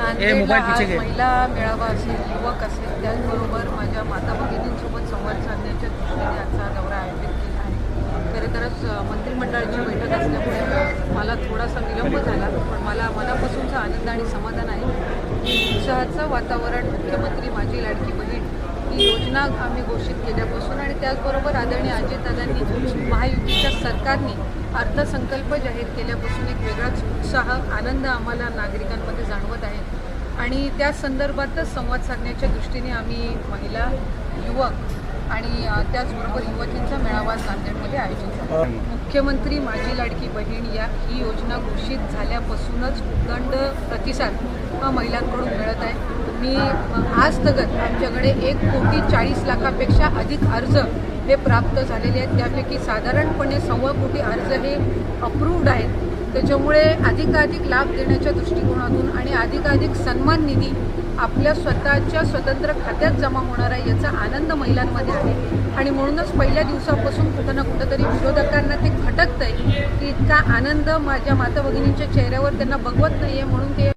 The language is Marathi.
नांदेडला आज महिला मेळावा असेल, युवक असेल, त्याचबरोबर माझ्या माता भगिनींसोबत संवाद साधण्याच्या दृष्टीने आजचा दौरा आयोजित केला आहे. खरं तरच मंत्रिमंडळाची बैठक असल्यामुळे मला थोडासा विलंब झाला, पण मला मनापासूनचा आनंद आणि समाधान आहे की उत्साहाचं वातावरण मुख्यमंत्री माझी लाडकी बहीण ही योजना आम्ही घोषित केल्यापासून आणि त्याचबरोबर आदरणीय अजितदादांनी महायुतीच्या सरकारने अर्थसंकल्प जाहीर केल्यापासून एक वेगळाच उत्साह आनंद आम्हाला नागरिकांमध्ये जाणवत आहे आणि त्या संदर्भातच संवाद साधण्याच्या दृष्टीने आम्ही महिला, युवक आणि त्याचबरोबर युवतींचा मेळावा नांदेडमध्ये आयोजित केला. मुख्यमंत्री माझी लाडकी बहीण ही योजना घोषित झाल्यापासूनच उदंड प्रतिसाद हा महिलांकडून मिळत आहे. मी आज तगत आमच्याकडे 1,40,00,000 अधिक अर्ज हे प्राप्त झालेले आहेत. त्यापैकी साधारणपणे 1.25 कोटी अर्ज हे अप्रूव्ड आहेत. त्याच्यामुळे अधिकाधिक लाभ देण्याच्या दृष्टिकोनातून आणि अधिकाधिक सन्मान निधी आपल्या स्वतःच्या स्वतंत्र खात्यात जमा होणार आहे याचा आनंद महिलांमध्ये आहे आणि म्हणूनच पहिल्या दिवसापासून कुठं ना कुठंतरी विरोधकांना ते खटकतं आहे की इतका आनंद माझ्या माता भगिनींच्या चेहऱ्यावर त्यांना बघवत नाही आहे म्हणून ते